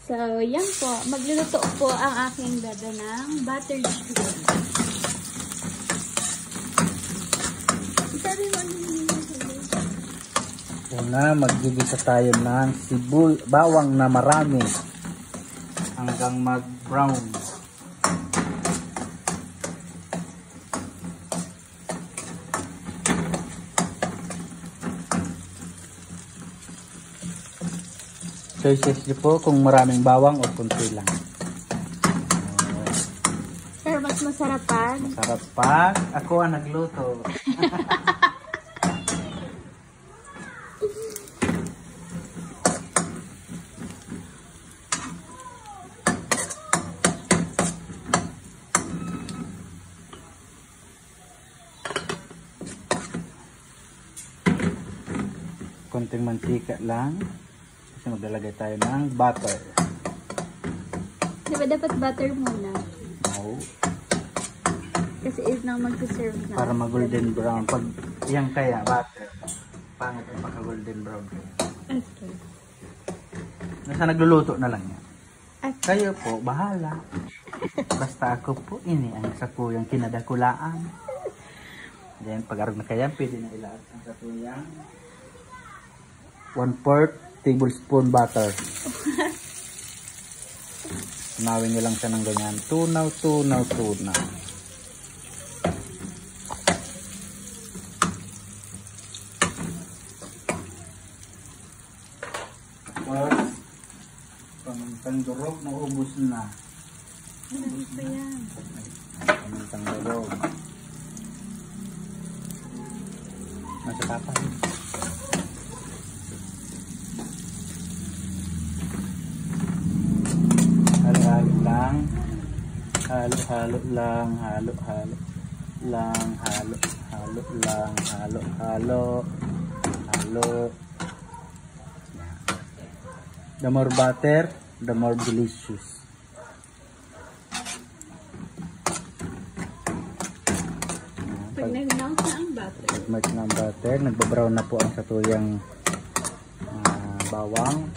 So, yan po. Magluluto po ang aking dada ng buttered shrimp. Una, maggigisa tayo ng bawang na marami hanggang mag-brown. Choices niyo po kung maraming bawang o kunti lang. Pero mas masarap pag? Masarap pag ako ang nagluto. Konting mantika lang. Kasi maglalagay tayo ng butter. Diba dapat butter muna? No. Kasi is nang mag-serve na. Para mag-golden brown. Pag yan kaya, butter. Pangit ang pagka-golden brown. Okay. Nasa nagluluto na lang yan. Okay. Kayo po, bahala. Basta ako po, ini ang sakuyang kinadakulaan. Then, pag-arog na kaya, pwede na ilaat ang sakuyang 1/4 tablespoon butter. Tunawin nyo lang siya ng ganyan. Tunaw. Tapos, pamintang durog na ubos na. Ano ba yan? Pamintang durog. Nasa tapan. Halo lang. The more butter, the more delicious. Pag nag-melt na ang butter. Pag-melt na ang butter, nagbabrown na po ang satuyang bawang.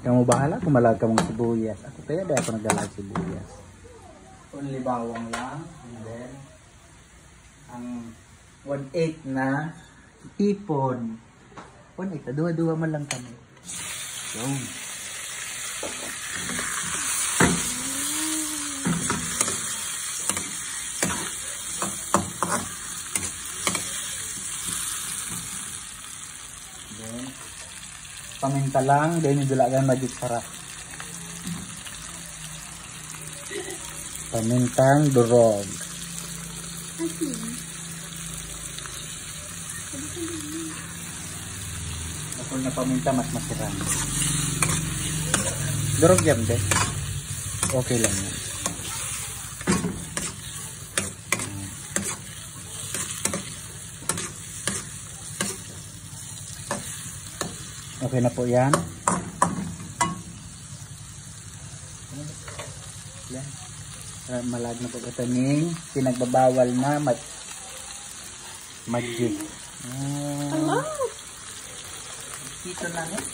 Kamu bahala kung malaga mong sibuyas. Ako kaya dahil ako nagdalag sibuyas. Only bawang lang. And then, ang 1/8 na ipon. 1/8. Duwa-duwa man lang kami. Yung. Then, paminta lang, then idulagan magic sarap. Pamintang durog. Asin. Ako na paminta mas masarap. Durog yan, de. Okay lang yan. Okay na po yan. Yan. Malag na po ito ng pinagbabawal na magic. Hello? Dito lang eh.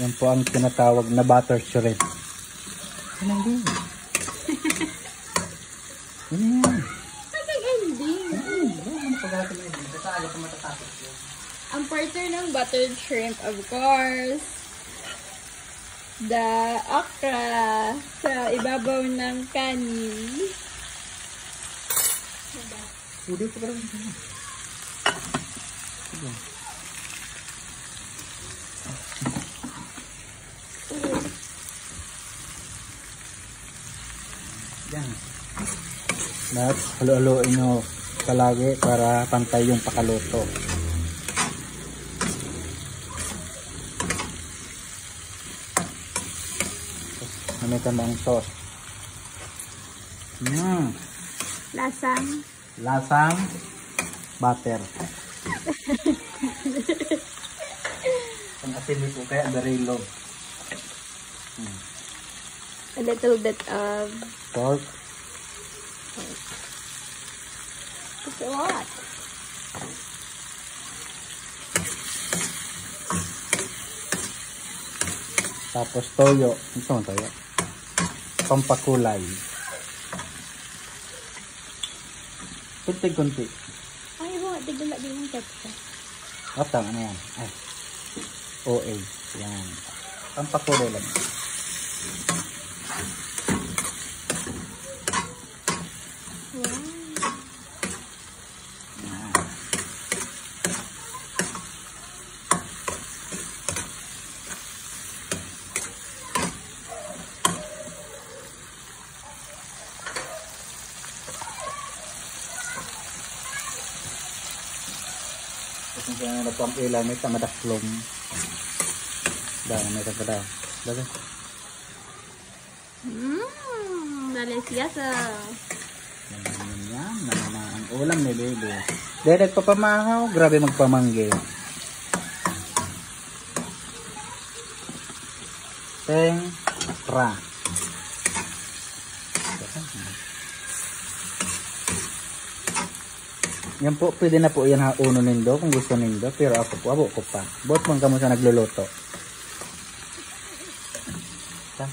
Yan po ang tinatawag na butter shrimp. Yan din. Yan. Pag-ending. Ang partner ng buttered shrimp, of course, the okra sa ibabaw ng kanin. Pwede ko parang yan. Lahat halo-haloin nyo palagi para pantay yung pakaluto. Gamitan mo ang sauce. Lasang butter. Ang asin nito kaya very low. A little bit of Pork. it's a lot. Tapos toyo. Ito ang toyo. Pampakulay. Kunti-kunti. Ay, mo, tigala din yung ketchup. Tama na yan. Ay. OA. Yan. Pampakulay lang. Wow. Kung kaya na po ang ilan, may tamadaklong. Dahil may tagadaw. Dahil. Delicioso. Yan, naman ang ulam ni baby. Dahil nagpapamahaw, grabe magpamanggi. Teng, ra. Yan po, pwede na po yan hauno nindo kung gusto nindo. Pero ako po, abo ko pa. Bot man kamo sa nagluluto. Ha?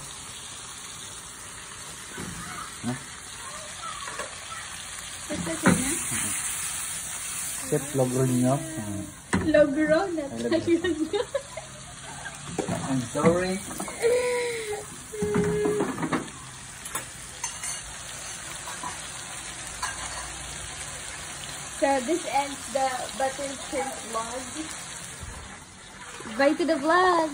Ha? Chef, logro niyo. Logro, not logro. I'm sorry. So this ends the butter shrimp vlog. Bye to the vlog.